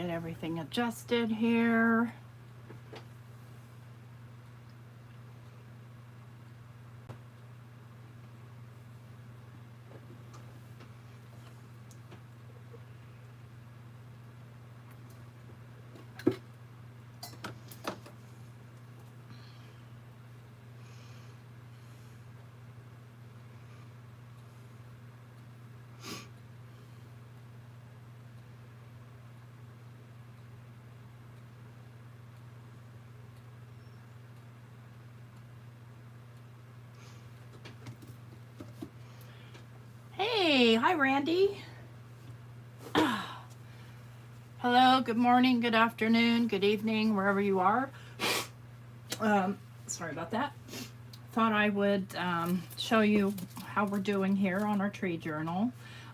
get everything adjusted here. Hey, hi Randy. Hello, good morning, good afternoon, good evening, wherever you are. Sorry about that. Thought I would show you how we're doing here on our tree journal.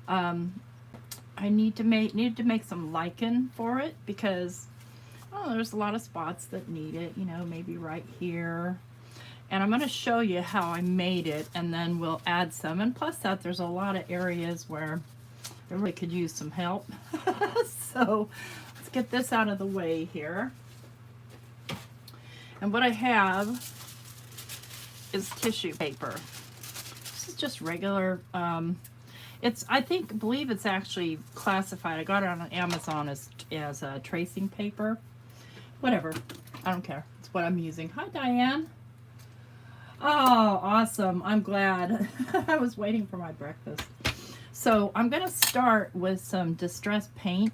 I need to make some lichen for it because there's a lot of spots that need it. You know, maybe right here. And I'm going to show you how I made it, and then we'll add some. And plus that, there's a lot of areas where I really could use some help. So let's get this out of the way here. And what I have is tissue paper. This is just regular, believe it's actually classified. I got it on Amazon as tracing paper. Whatever, I don't care. It's what I'm using. Hi, Diane. Oh, awesome. I'm glad. I was waiting for my breakfast. So I'm going to start with some distressed paint.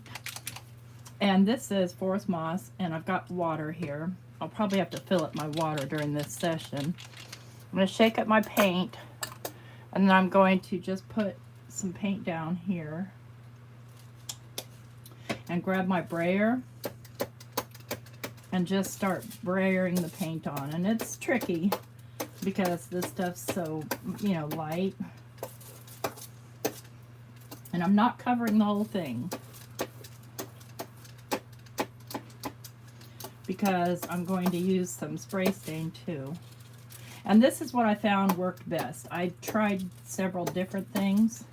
And this is forest moss, and I've got water here. I'll probably have to fill up my water during this session. I'm going to shake up my paint, and then I'm going to just put some paint down here and grab my brayer and just start brayering the paint on. And it's tricky because this stuff's so, light. And I'm not covering the whole thing because I'm going to use some spray stain too. And this is what I found worked best. I tried several different things,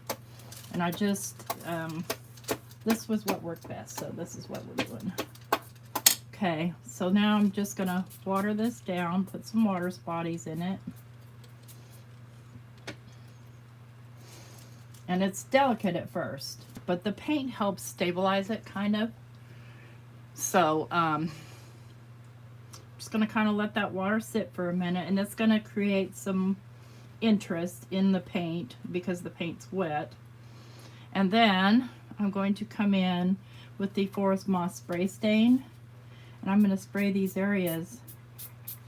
and I just, this was what worked best. So this is what we're doing. Okay, so now I'm just gonna water this down, put some water spotties in it. And it's delicate at first, but the paint helps stabilize it kind of. So I'm just gonna kind of let that water sit for a minute, and it's gonna create some interest in the paint because the paint's wet. And then I'm going to come in with the forest moss spray stain. And I'm going to spray these areas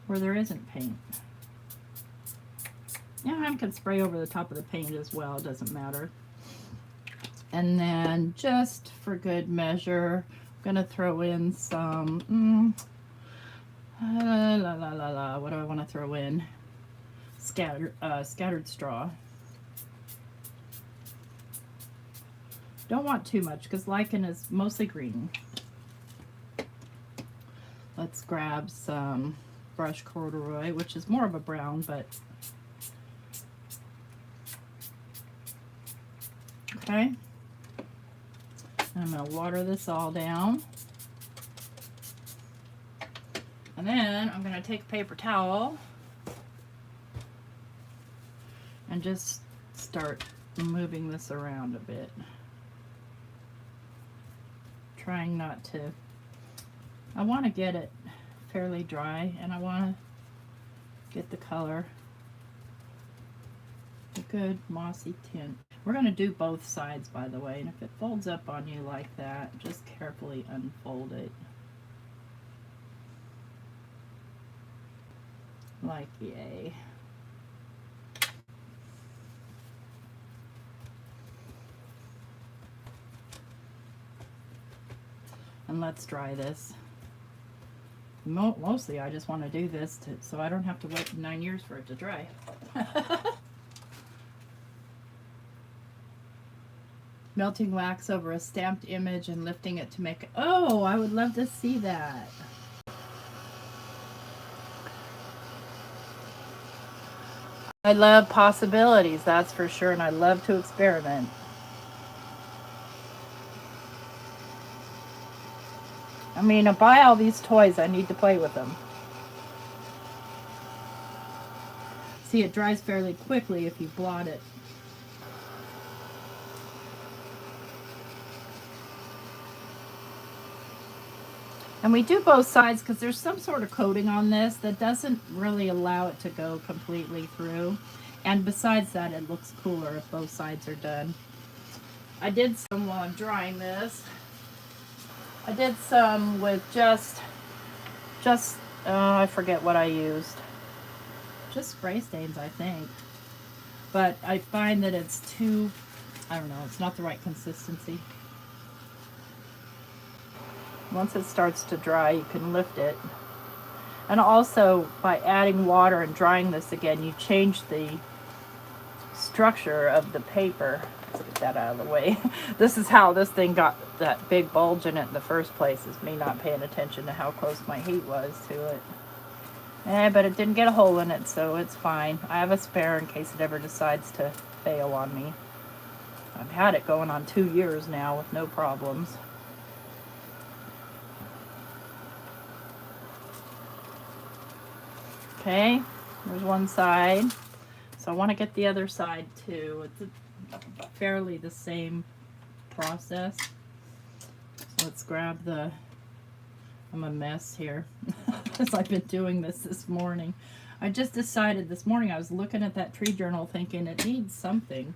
where there isn't paint. Yeah, I can spray over the top of the paint as well. It doesn't matter. And then just for good measure, I'm going to throw in some, what do I want to throw in? Scattered straw. Don't want too much because lichen is mostly green. Let's grab some brush corduroy, which is more of a brown, but okay. I'm going to water this all down. And then I'm going to take a paper towel and just start moving this around a bit. Trying not to, I want to get it fairly dry, and I want to get the color, a good mossy tint. We're going to do both sides, by the way, and if it folds up on you like that, just carefully unfold it. Like yay. And let's dry this. Mostly I just want to do this so I don't have to wait 9 years for it to dry. Melting wax over a stamped image and lifting it to make it. Oh, I would love to see that. I love possibilities, that's for sure, and I love to experiment. I mean, I buy all these toys, I need to play with them. See, it dries fairly quickly if you blot it. And we do both sides because there's some sort of coating on this that doesn't really allow it to go completely through. And besides that, it looks cooler if both sides are done. I did some while I'm drying this. I did some with just I forget what I used. Just spray stains, I think. But I find that it's too, I don't know, it's not the right consistency. Once it starts to dry, you can lift it. And also, by adding water and drying this again, you change the structure of the paper. Let's get that out of the way. This is how this thing got that big bulge in it in the first place, is me not paying attention to how close my heat was to it. But it didn't get a hole in it, so it's fine. I have a spare in case it ever decides to fail on me. I've had it going on 2 years now with no problems. Okay, there's one side. So I want to get the other side too. It's fairly the same process. So let's grab the, I'm a mess here because I've been doing this morning. I just decided this morning, I was looking at that tree journal thinking it needs something.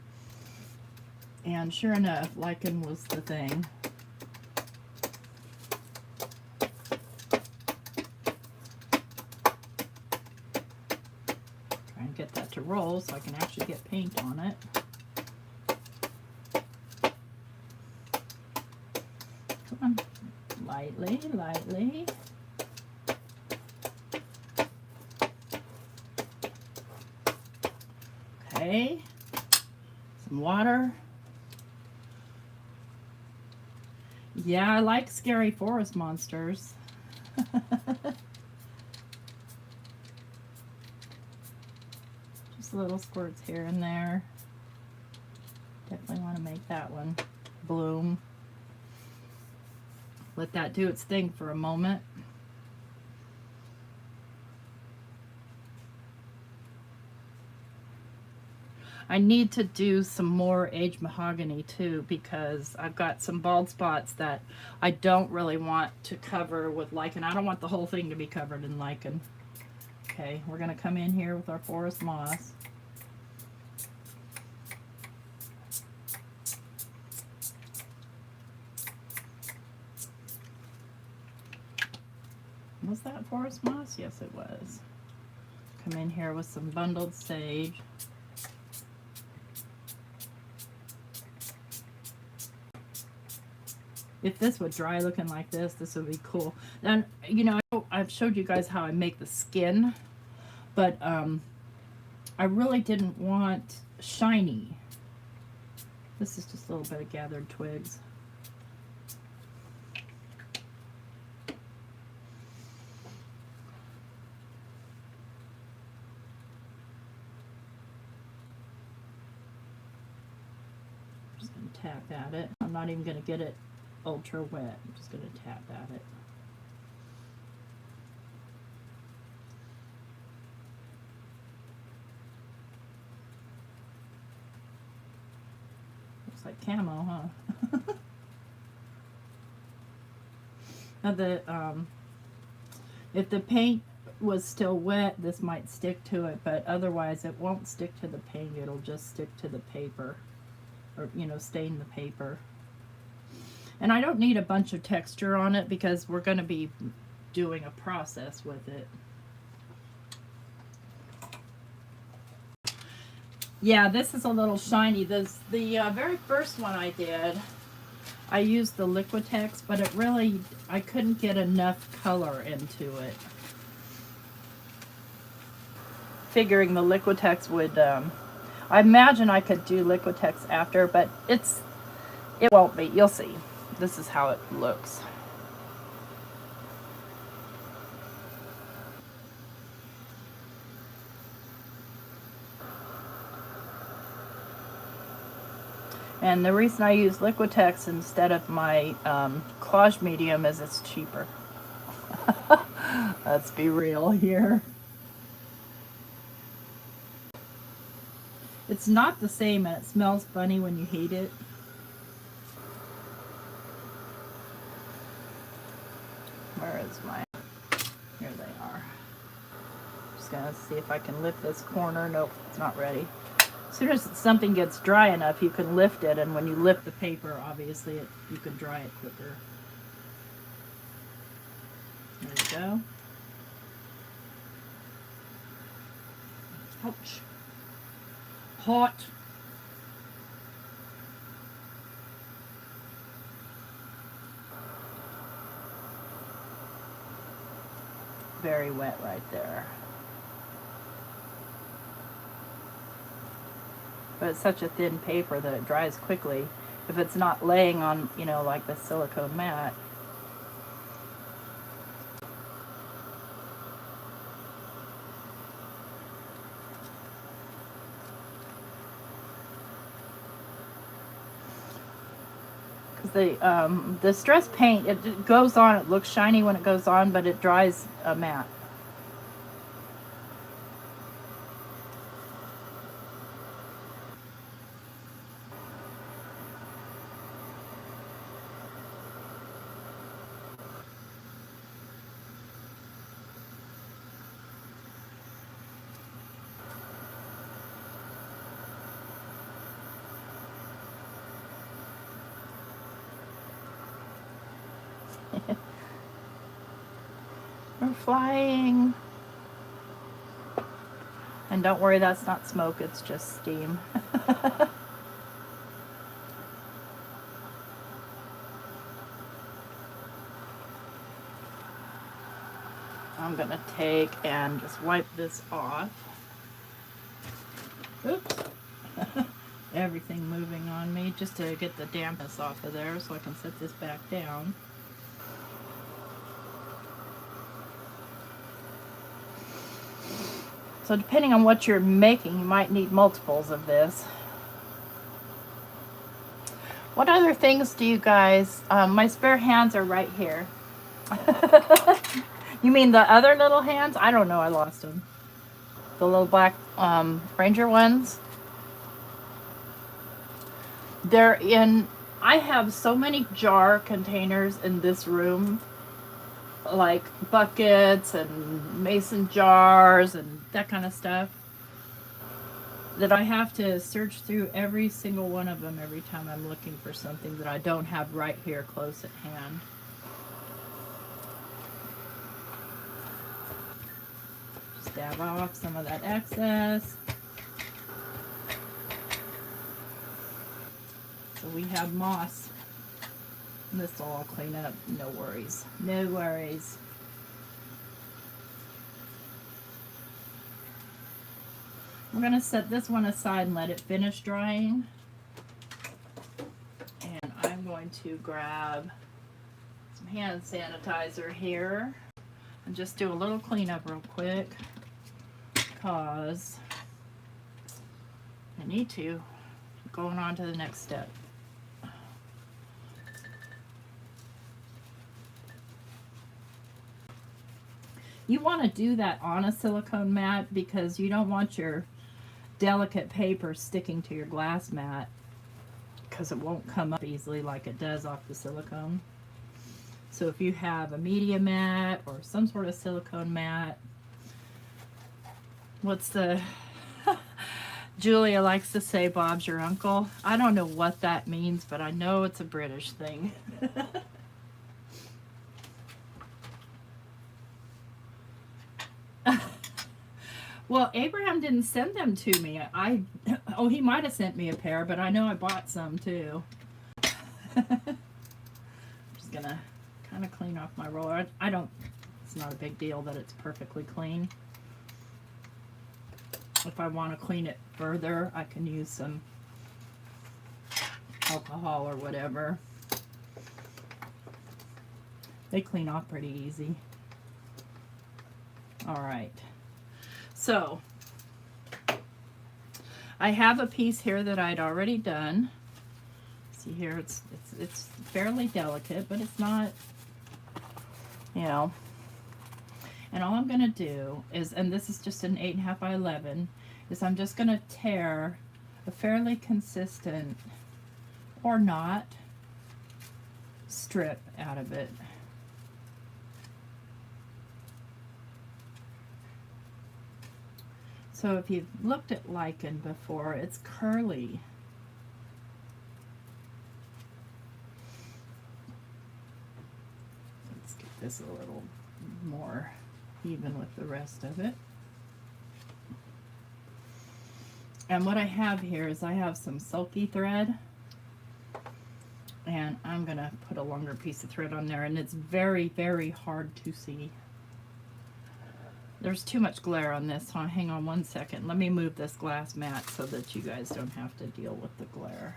And sure enough, lichen was the thing. Get that to roll so I can actually get paint on it. Come on, lightly, lightly. Okay, some water. Yeah, I like scary forest monsters. Little squirts here and there. Definitely want to make that one bloom. Let that do its thing for a moment. I need to do some more aged mahogany too, because I've got some bald spots that I don't really want to cover with lichen. I don't want the whole thing to be covered in lichen. Okay, we're going to come in here with our forest moss. Was that forest moss? Yes, it was. Come in here with some bundled sage. If this would dry looking like this would be cool. And, you know, I've showed you guys how I make the skin, but I really didn't want shiny. This is just a little bit of gathered twigs. Just going to tap at it. I'm not even going to get it ultra wet. I'm just going to tap at it. Looks like camo, huh? Now if the paint was still wet, this might stick to it, but otherwise it won't stick to the paint. It'll just stick to the paper, or, you know, stain the paper. And I don't need a bunch of texture on it because we're going to be doing a process with it. Yeah, this is a little shiny. The very first one I did, I used the Liquitex, but it really, I couldn't get enough color into it. Figuring the Liquitex would, I imagine I could do Liquitex after, but it won't be. You'll see. This is how it looks. And the reason I use Liquitex instead of my collage medium is it's cheaper. Let's be real here. It's not the same, and it smells funny when you heat it. Where is my... Here they are. Just gonna see if I can lift this corner. Nope, it's not ready. As soon as something gets dry enough, you can lift it, and when you lift the paper, obviously, you can dry it quicker. There we go. Ouch. Hot. Very wet right there. But it's such a thin paper that it dries quickly if it's not laying on, you know, like the silicone mat. The distress paint, it goes on, it looks shiny when it goes on, but it dries matte. We're flying. And don't worry, that's not smoke, it's just steam. I'm gonna take and just wipe this off. Oops. Everything moving on me just to get the dampness off of there so I can set this back down. So depending on what you're making, you might need multiples of this. What other things do you guys... my spare hands are right here. You mean the other little hands? I don't know, I lost them. The little black Ranger ones. They're in... I have so many jar containers in this room. Like buckets and mason jars and that kind of stuff, that I have to search through every single one of them every time I'm looking for something that I don't have right here close at hand. Just dab off some of that excess. So we have moss. This will all clean up, no worries. No worries. We're going to set this one aside and let it finish drying. And I'm going to grab some hand sanitizer here and just do a little cleanup real quick, because I need to. Going on to the next step. You want to do that on a silicone mat because you don't want your delicate paper sticking to your glass mat, because it won't come up easily like it does off the silicone. So if you have a media mat or some sort of silicone mat, what's the... Julia likes to say Bob's your uncle. I don't know what that means, but I know it's a British thing. Well, Abraham didn't send them to me. Oh, he might have sent me a pair, but I know I bought some too. I'm just gonna kind of clean off my roller. It's not a big deal that it's perfectly clean. If I want to clean it further, I can use some alcohol or whatever. They clean off pretty easy. All right. So, I have a piece here that I'd already done. See here, it's fairly delicate, but it's not, you know. And all I'm gonna do is, and this is just an 8.5 by 11, is I'm just gonna tear a fairly consistent, or not, strip out of it. So if you've looked at lichen before, it's curly. Let's get this a little more even with the rest of it. And what I have here is I have some sulky thread, and I'm gonna put a longer piece of thread on there, and it's very, very hard to see. There's too much glare on this, so hang on one second. Let me move this glass mat so that you guys don't have to deal with the glare.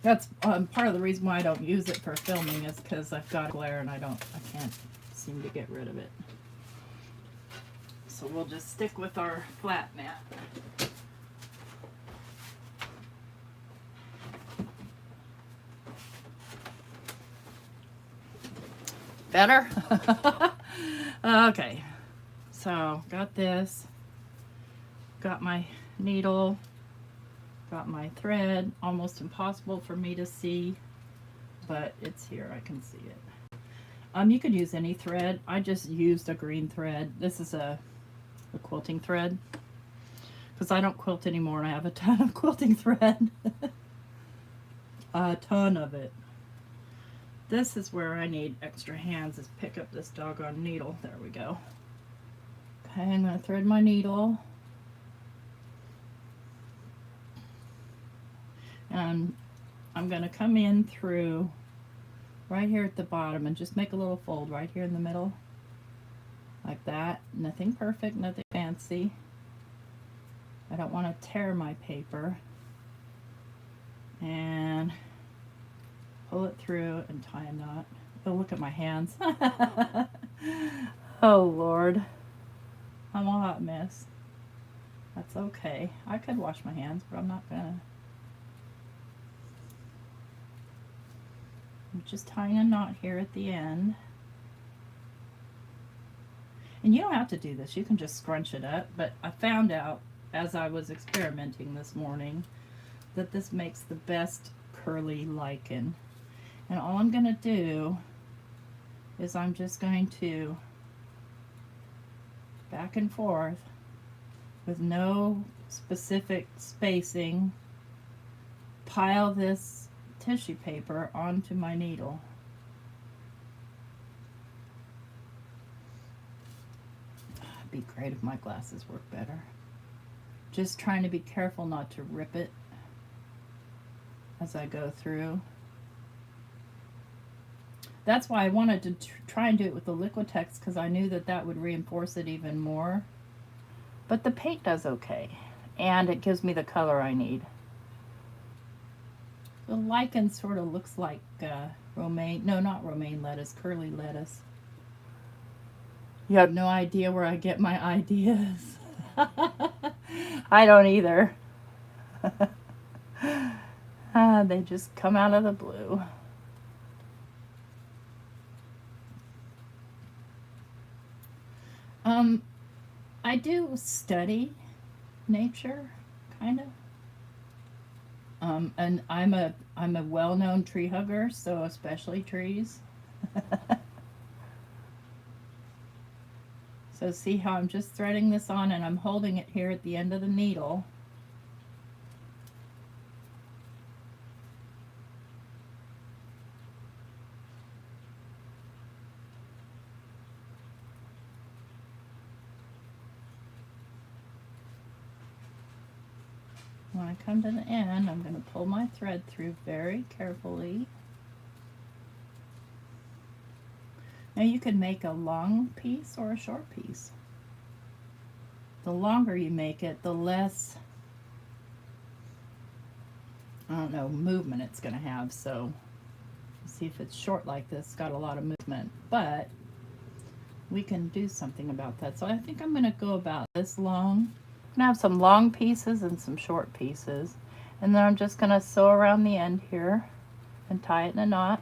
That's part of the reason why I don't use it for filming, is because I've got glare and I can't seem to get rid of it. So we'll just stick with our flat mat. Better? Okay, so got this, got my needle, got my thread. Almost impossible for me to see, but it's here, I can see it. You could use any thread. I just used a green thread. This is a quilting thread, because I don't quilt anymore and I have a ton of quilting thread. A ton of it. This is where I need extra hands, is pick up this doggone needle. There we go. Okay, I'm going to thread my needle. And I'm going to come in through right here at the bottom and just make a little fold right here in the middle. Like that. Nothing perfect, nothing fancy. I don't want to tear my paper. And pull it through and tie a knot. Oh, look at my hands. Oh, Lord. I'm a hot mess. That's okay. I could wash my hands, but I'm not gonna. I'm just tying a knot here at the end. And you don't have to do this. You can just scrunch it up. But I found out, as I was experimenting this morning, that this makes the best curly lichen. And all I'm going to do is I'm just going to back and forth with no specific spacing pile this tissue paper onto my needle. It'd be great if my glasses work better. Just trying to be careful not to rip it as I go through. That's why I wanted to try and do it with the Liquitex, because I knew that that would reinforce it even more. But the paint does okay, and it gives me the color I need. The lichen sort of looks like romaine, no, not romaine lettuce, curly lettuce. You have no idea where I get my ideas. I don't either. They just come out of the blue. I do study nature, kind of. And I'm a well-known tree hugger, so especially trees. So see how I'm just threading this on, and I'm holding it here at the end of the needle. When I come to the end, I'm going to pull my thread through very carefully. Now you could make a long piece or a short piece. The longer you make it, the less, I don't know, movement it's going to have. So see if it's short like this, it's got a lot of movement. But we can do something about that. So I think I'm going to go about this long. I'm going to have some long pieces and some short pieces. And then I'm just going to sew around the end here and tie it in a knot.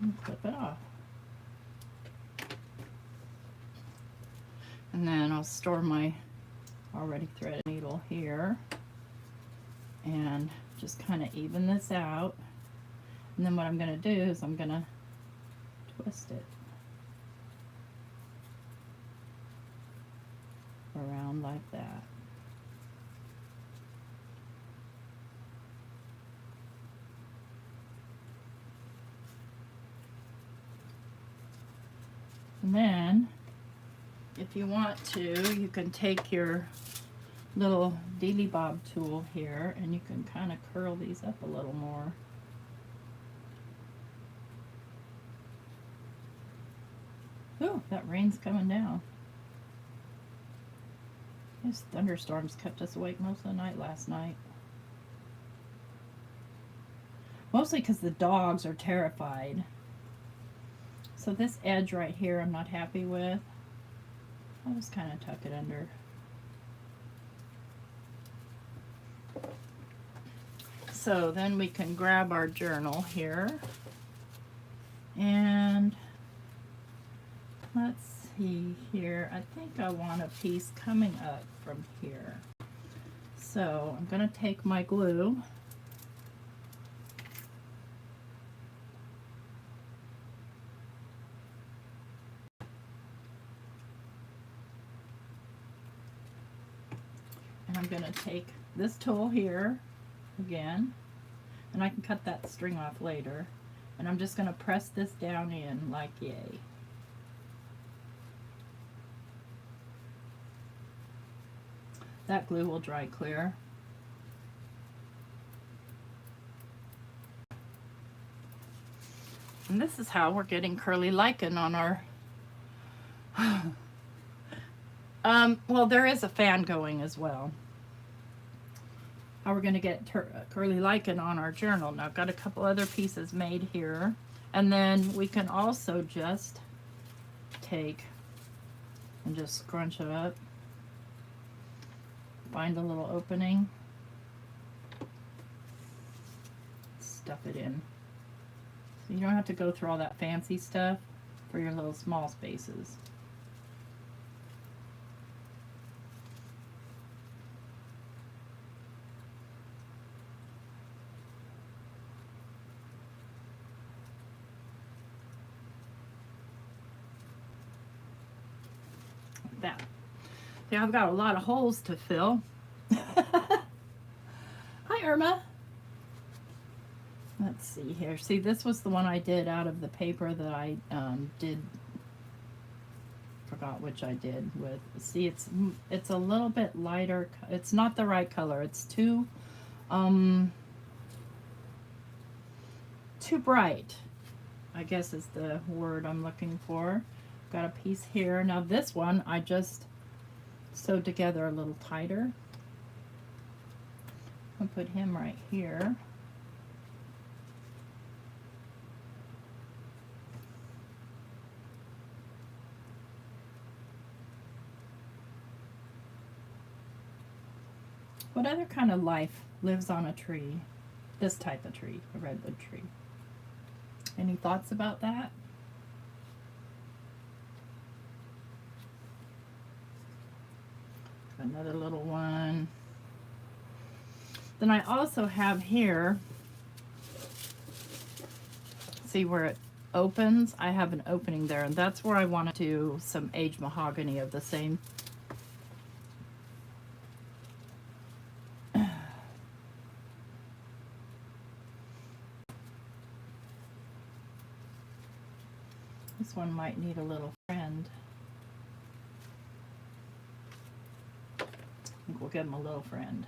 And clip it off. And then I'll store my already threaded needle here and just kind of even this out. And then what I'm going to do is I'm going to twist it around like that. And then if you want to, you can take your little dealy bob tool here and you can kind of curl these up a little more. Oh, that rain's coming down. These thunderstorms kept us awake most of the night last night. Mostly because the dogs are terrified. So this edge right here I'm not happy with. I'll just kind of tuck it under. So then we can grab our journal here. And let's see here. I think I want a piece coming up from here. So I'm going to take my glue. And I'm going to take this tool here again, and I can cut that string off later. And I'm just going to press this down in like yay. That glue will dry clear. And this is how we're getting curly lichen on our well, there is a fan going as well. How we're going to get curly lichen on our journal. Now I've got a couple other pieces made here. And then we can also just take and just scrunch it up. Find a little opening. Stuff it in. So you don't have to go through all that fancy stuff for your little small spaces. That. Yeah, I've got a lot of holes to fill. Hi, Irma. Let's see here. See, this was the one I did out of the paper that I forgot which I did with. See, it's a little bit lighter. It's not the right color. It's too bright, I guess is the word I'm looking for. Got a piece here. Now this one I just sewed together a little tighter. I'll put him right here. What other kind of life lives on a tree? This type of tree, a redwood tree. Any thoughts about that? Another little one. Then I also have here, see where it opens? I have an opening there, and that's where I want to do some aged mahogany of the same. This one might need a little friend. I think we'll give him a little friend.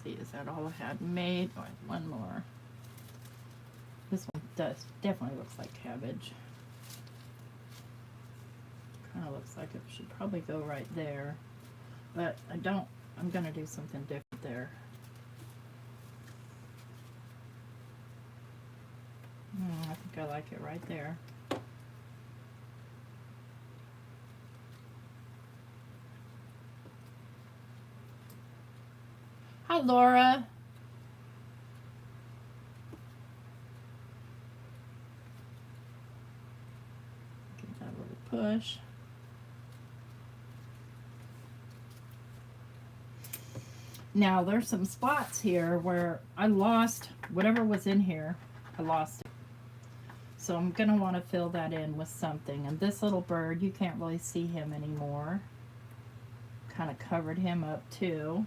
see, is that all I had made? Oh, I have one more. This one definitely looks like cabbage. Kind of looks like it should probably go right there, but I don't. I'm gonna do something different there. I think I like it right there. Hi, Laura. Give that a little push. Now, there's some spots here where I lost whatever was in here. I lost it. So I'm going to want to fill that in with something. And this little bird, you can't really see him anymore. Kind of covered him up too.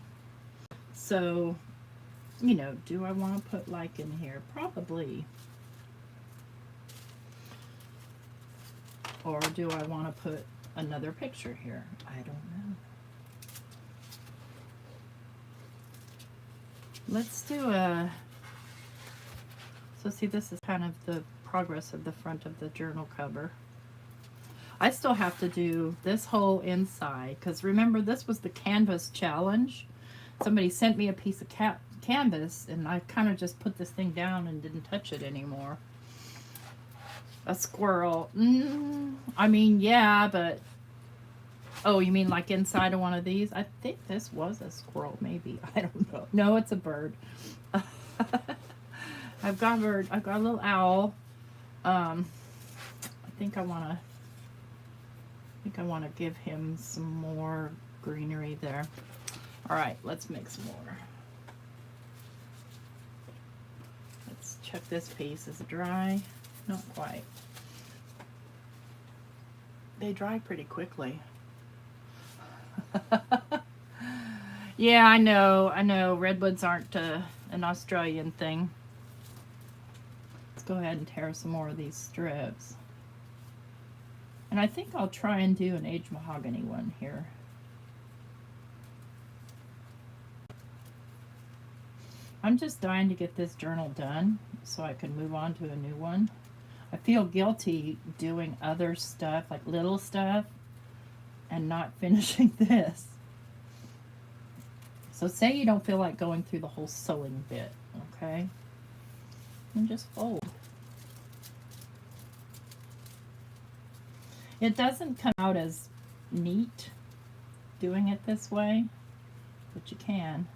So, you know, do I want to put lichen here? Probably. Or do I want to put another picture here? I don't know. Let's do a... So see, this is kind of the progress of the front of the journal cover. I still have to do this whole inside, because remember, this was the canvas challenge. Somebody sent me a piece of canvas, and I kind of just put this thing down and didn't touch it anymore. A squirrel. I mean, yeah, but... Oh, you mean like inside of one of these? I think this was a squirrel, maybe. I don't know. No, it's a bird. I've got a bird. I've got a little owl. I think I want to give him some more greenery there. All right, let's make some more. Let's check this piece. Is it dry? Not quite. They dry pretty quickly. Yeah, I know. Redwoods aren't an Australian thing. Let's go ahead and tear some more of these strips. And I think I'll try and do an aged mahogany one here. I'm just dying to get this journal done so I can move on to a new one. I feel guilty doing other stuff, like little stuff, and not finishing this. So say you don't feel like going through the whole sewing bit, okay? And just fold. It doesn't come out as neat doing it this way, but you can.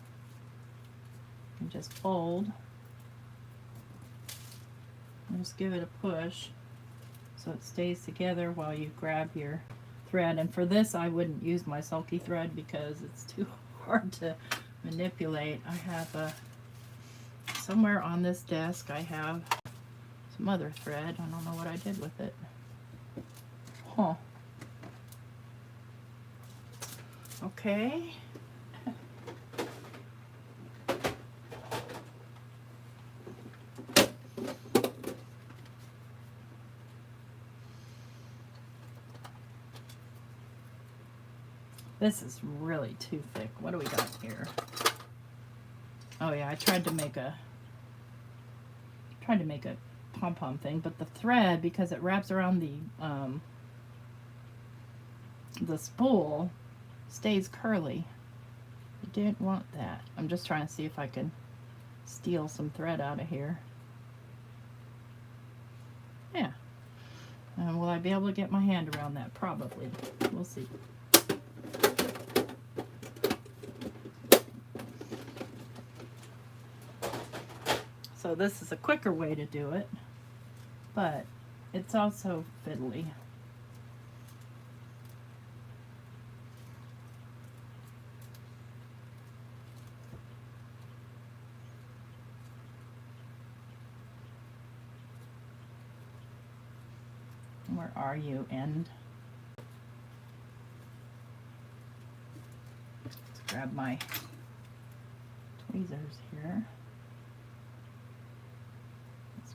And just fold. And just give it a push so it stays together while you grab your thread. And for this, I wouldn't use my sulky thread because it's too hard to manipulate. I have somewhere on this desk I have some other thread. I don't know what I did with it. Huh. Okay. This is really too thick. What do we got here? Oh yeah, I tried to make a pom-pom thing, but the thread, because it wraps around the spool, stays curly. I didn't want that. I'm just trying to see if I can steal some thread out of here. Yeah. Will I be able to get my hand around that? Probably. We'll see. So this is a quicker way to do it, but it's also fiddly. Where are you, end? Let's grab my tweezers here.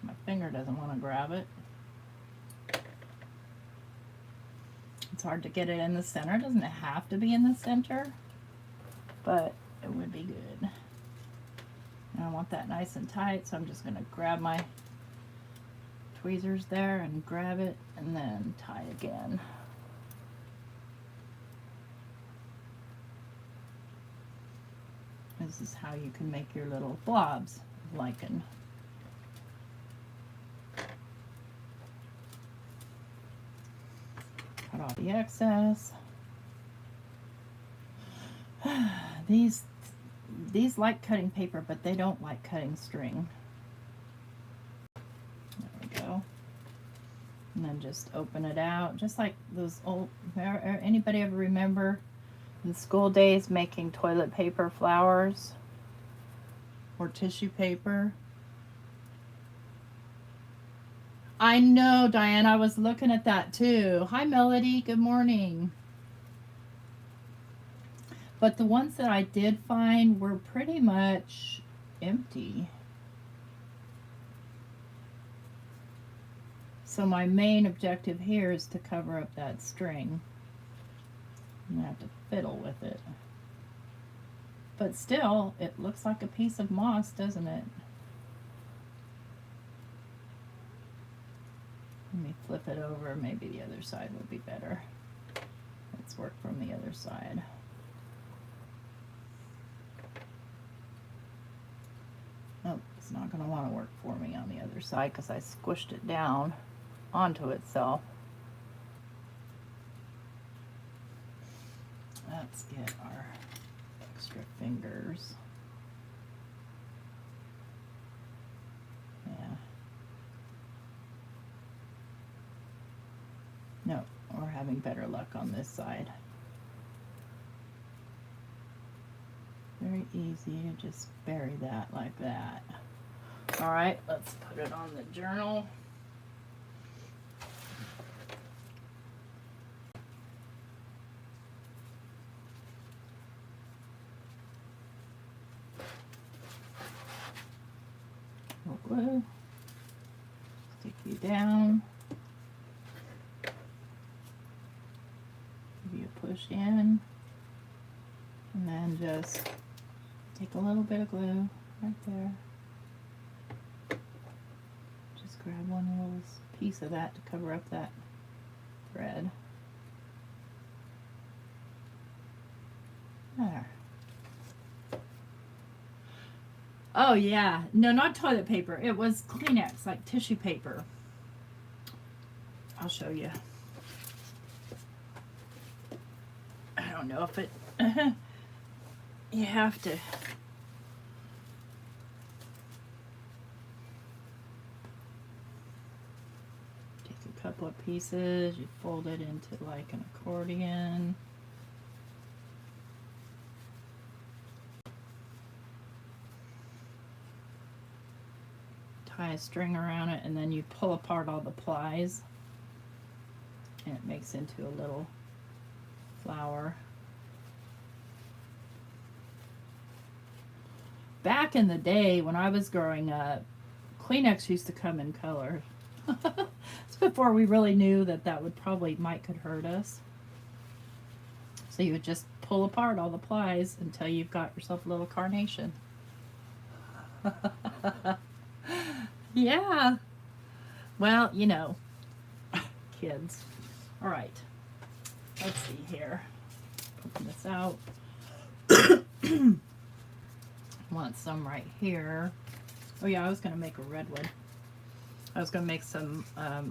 My finger doesn't want to grab it. It's hard to get it in the center. It doesn't have to be in the center, but it would be good. And I want that nice and tight, so I'm just going to grab my tweezers there and grab it and then tie again. This is how you can make your little blobs of lichen. Cut off the excess. These like cutting paper, but they don't like cutting string. There we go. And then just open it out, just like those old, anybody ever remember in school days making toilet paper flowers or tissue paper? I know, Diane, I was looking at that too. Hi, Melody, good morning. But the ones that I did find were pretty much empty. So my main objective here is to cover up that string. I'm gonna have to fiddle with it. But still, it looks like a piece of moss, doesn't it? Let me flip it over. Maybe the other side would be better. Let's work from the other side. Oh, it's not going to want to work for me on the other side because I squished it down onto itself. Let's get our extra fingers. Yeah. No, we're having better luck on this side. Very easy to just bury that like that. All right, let's put it on the journal. Glue. Stick you down. Give you a push in. And then just take a little bit of glue right there. Just grab one little piece of that to cover up that thread. There. Oh yeah, no, not toilet paper. It was Kleenex, like tissue paper. I'll show you. I don't know if it, you have to. Take a couple of pieces, you fold it into like an accordion. Tie a string around it, and then you pull apart all the plies, and it makes into a little flower. Back in the day when I was growing up, Kleenex used to come in color. It's before we really knew that that would probably could hurt us. So you would just pull apart all the plies until you've got yourself a little carnation. Yeah. Well, you know, kids. All right. Let's see here. Open this out. Want some right here. Oh yeah, I was going to make a redwood. I was going to make some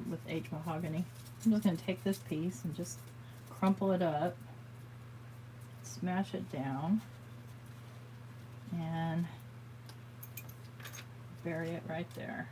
with aged mahogany. I'm just going to take this piece and just crumple it up, smash it down, and bury it right there.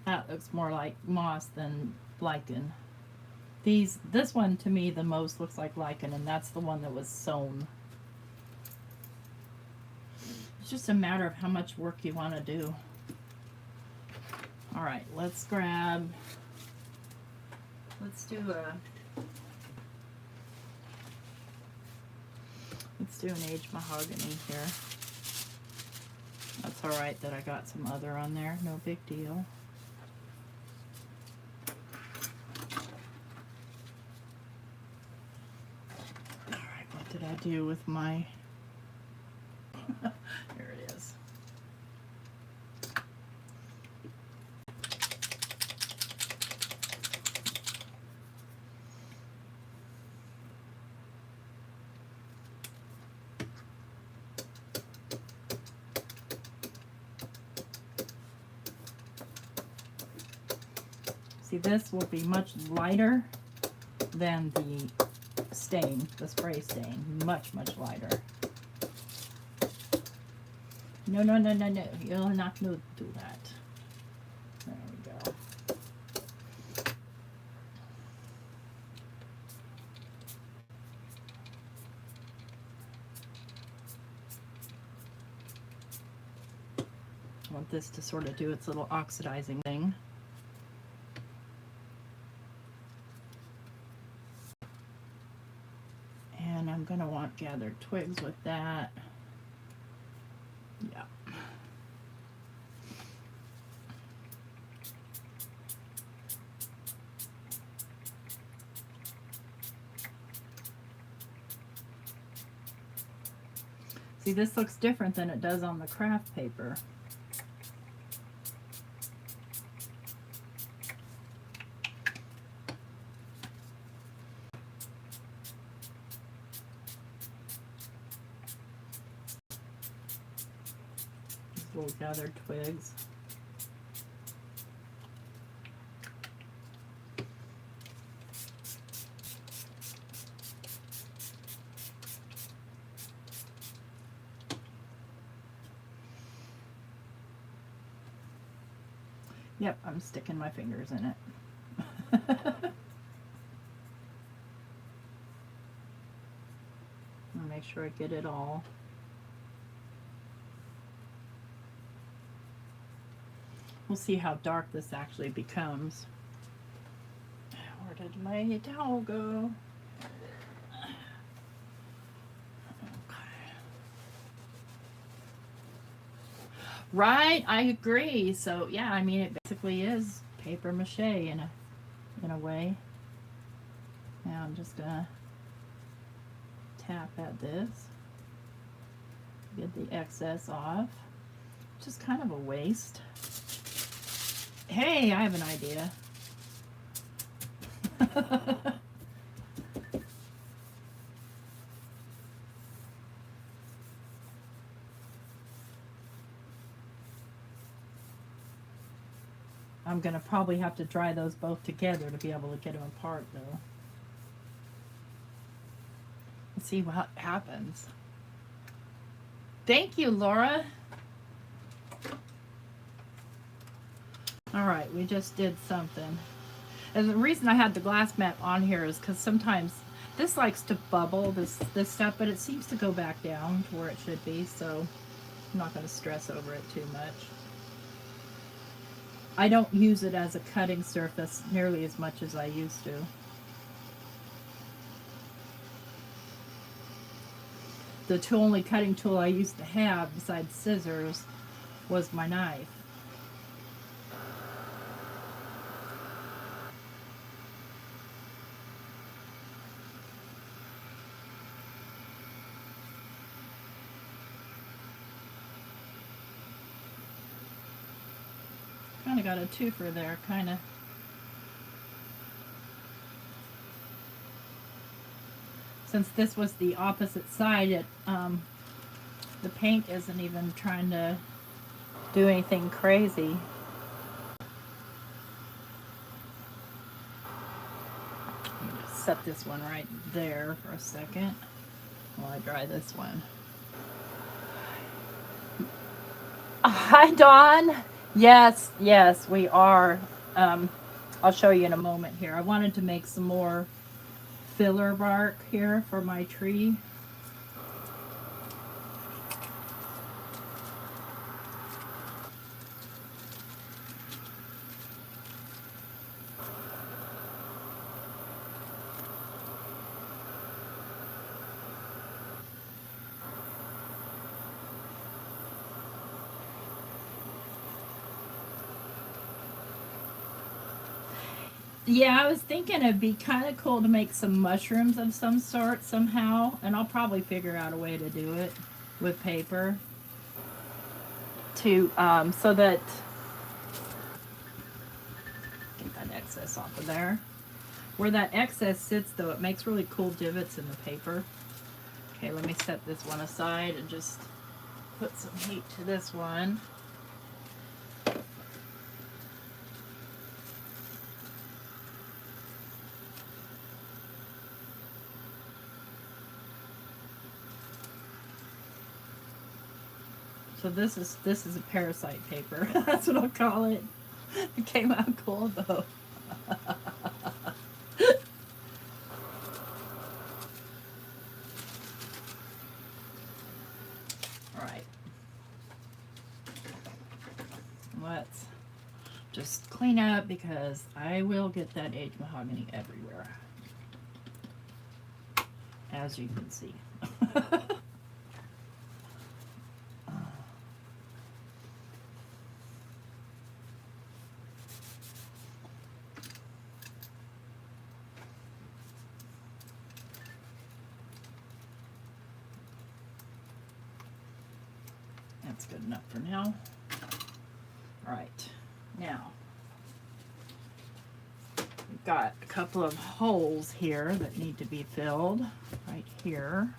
That looks more like moss than lichen. This one to me the most looks like lichen, and that's the one that was sewn. It's just a matter of how much work you want to do. All right, let's do an aged mahogany here. That's all right that I got some other on there, no big deal. All right, what did I do with my, there it is. See, this will be much lighter than the stain, the spray stain. Much, much lighter. No, no, no, no, no. You're not going to do that. There we go. I want this to sort of do its little oxidizing thing. And I'm going to want gathered twigs with that. Yeah. See, this looks different than it does on the craft paper. Little gathered twigs. Yep, I'm sticking my fingers in it. I'll make sure I get it all. We'll see how dark this actually becomes. Where did my towel go? Okay. Right, I agree. So yeah, I mean it basically is paper mache in a way. Now I'm just gonna tap at this, get the excess off, which is kind of a waste. Hey, I have an idea. I'm going to probably have to dry those both together to be able to get them apart, though. Let's see what happens. Thank you, Laura. All right, we just did something. And the reason I had the glass mat on here is because sometimes this likes to bubble, this stuff, but it seems to go back down to where it should be, so I'm not going to stress over it too much. I don't use it as a cutting surface nearly as much as I used to. The only cutting tool I used to have besides scissors was my knife. Kind of got a twofer there, kind of. Since this was the opposite side, the paint isn't even trying to do anything crazy. I'm going to set this one right there for a second while I dry this one. Hi, Dawn. Yes, we are. I'll show you in a moment here. I wanted to make some more filler bark here for my tree. Yeah, I was thinking it'd be kind of cool to make some mushrooms of some sort somehow, and I'll probably figure out a way to do it with paper to so that get that excess off of there. Where that excess sits, though, it makes really cool divots in the paper. Okay, let me set this one aside and just put some heat to this one. So this is a parasite paper. That's what I'll call it. It came out cool though. All right. Let's just clean up because I will get that aged mahogany everywhere, as you can see. That's good enough for now. All right, now we've got a couple of holes here that need to be filled right here.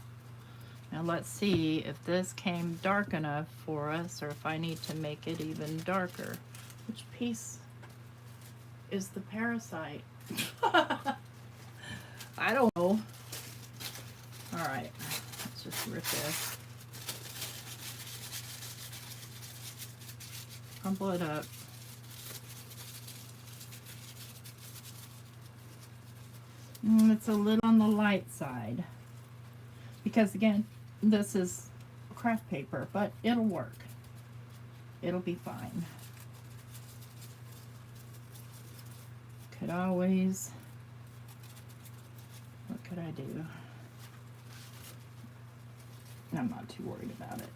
Now let's see if this came dark enough for us or if I need to make it even darker. Which piece is the parasite? I don't know. All right, let's just rip this. Crumple it up. It's a little on the light side because again, this is craft paper, but it'll work. It'll be fine. Could always, what could I do? I'm not too worried about it.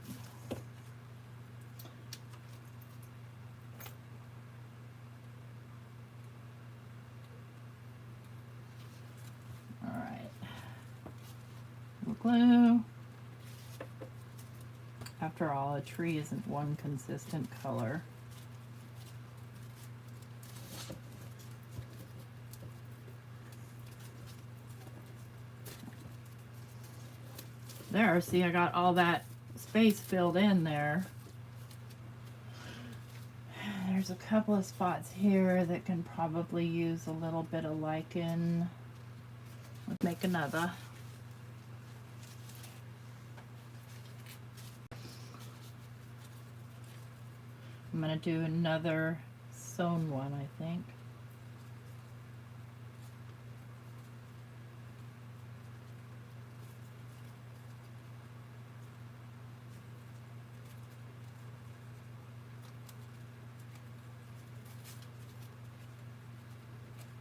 Glue. After all, a tree isn't one consistent color. There, see, I got all that space filled in there. There's a couple of spots here that can probably use a little bit of lichen. Let's make another. I'm going to do another sewn one, I think.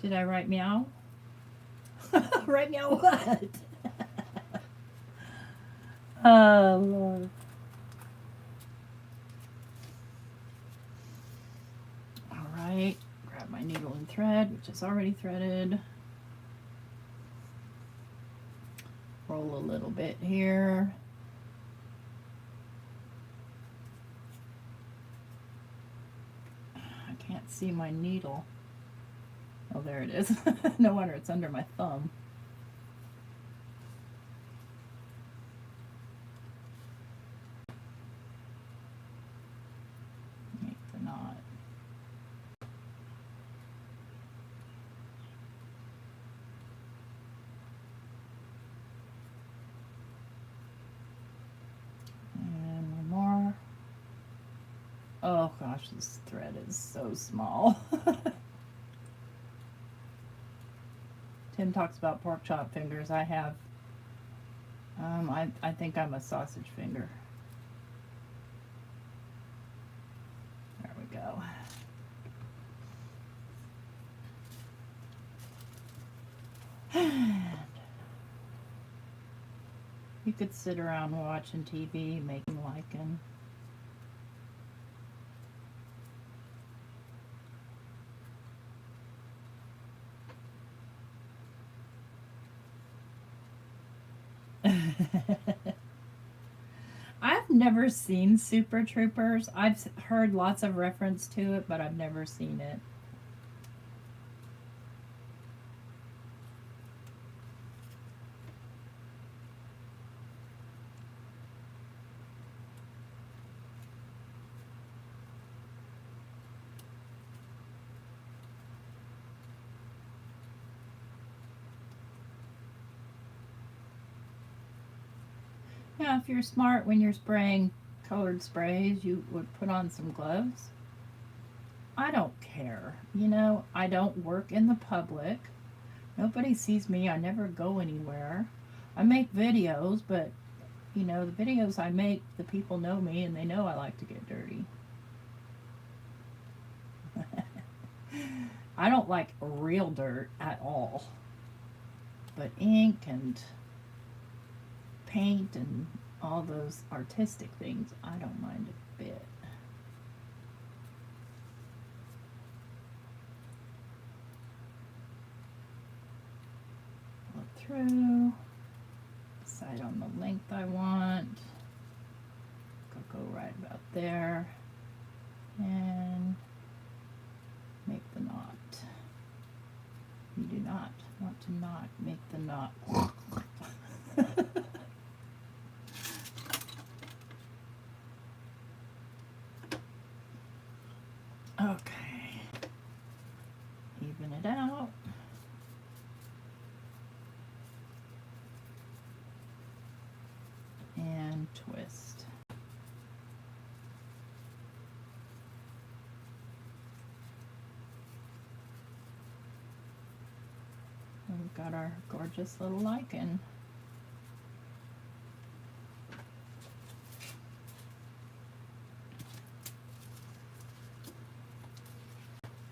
Did I write meow? Write meow what? Oh, Lord. Alright, grab my needle and thread, which is already threaded. Roll a little bit here. I can't see my needle. Oh, there it is. No wonder it's under my thumb. Make the knot. And one more. Oh gosh, this thread is so small. Tim talks about pork chop fingers. I have, I think I'm a sausage finger. There we go. You could sit around watching TV, making lichen. I've never seen Super Troopers. I've heard lots of reference to it, but I've never seen it. Yeah, if you're smart when you're spraying colored sprays, you would put on some gloves. I don't care. You know, I don't work in the public. Nobody sees me. I never go anywhere. I make videos, but, you know, the videos I make, the people know me and they know I like to get dirty. I don't like real dirt at all. But ink and paint and all those artistic things, I don't mind a bit. Look through, decide on the length I want. Go right about there and make the knot. You do not want to not make the knot. Okay, even it out. And twist. And we've got our gorgeous little lichen.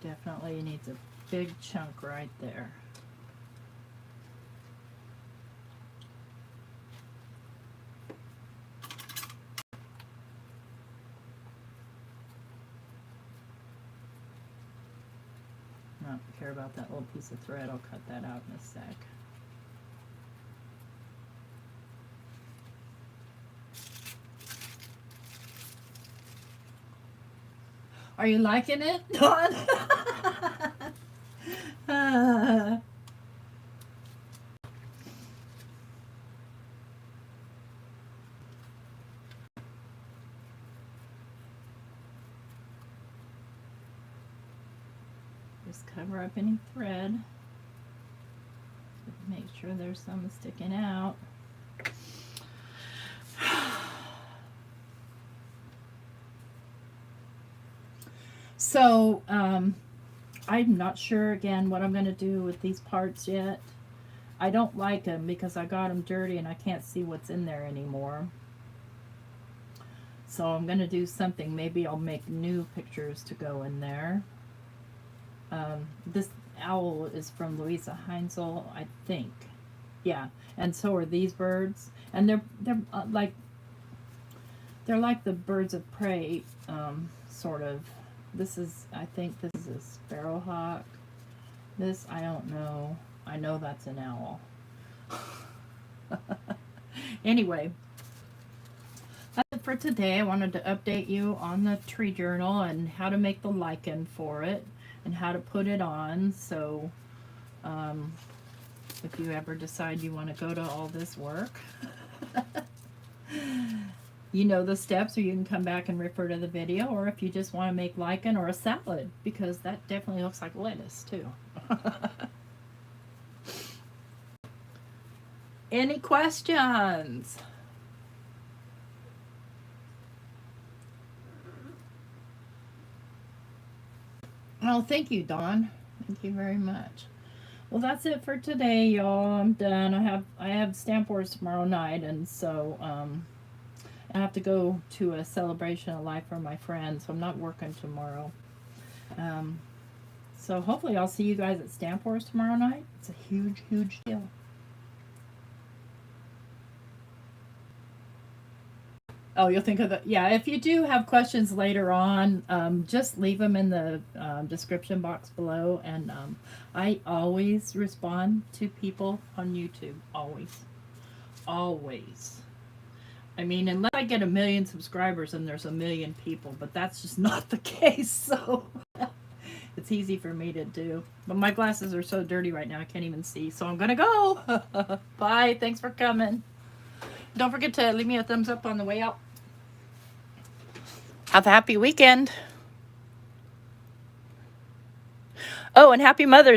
Definitely needs a big chunk right there. I don't care about that little piece of thread. I'll cut that out in a sec. Are you liking it, Dawn? Just cover up any thread. Make sure there's some sticking out. So, I'm not sure again what I'm going to do with these parts yet. I don't like them because I got them dirty and I can't see what's in there anymore. So I'm going to do something. Maybe I'll make new pictures to go in there. This owl is from Louisa Heinzel, I think. Yeah, and so are these birds. And they're like the birds of prey, sort of. This is, I think this is a sparrowhawk. This, I don't know. I know that's an owl. Anyway, that's it for today. I wanted to update you on the tree journal and how to make the lichen for it and how to put it on. So, if you ever decide you want to go to all this work, you know the steps, or you can come back and refer to the video, or if you just want to make lichen or a salad, because that definitely looks like lettuce too. Any questions? Oh, thank you, Dawn. Thank you very much. Well, that's it for today, y'all. I'm done. I have Stamp Wars tomorrow night, and so I have to go to a celebration of life for my friend, so I'm not working tomorrow. Um, so hopefully I'll see you guys at Stamp Wars tomorrow night. It's a huge, huge deal. Oh, you'll think of the, yeah. If you do have questions later on, just leave them in the description box below, and I always respond to people on YouTube. Always, always. I mean, unless I get 1 million subscribers and there's 1 million people, but that's just not the case. So it's easy for me to do. But my glasses are so dirty right now, I can't even see. So I'm gonna go. Bye. Thanks for coming. Don't forget to leave me a thumbs up on the way out. Have a happy weekend. Oh, and happy Mother's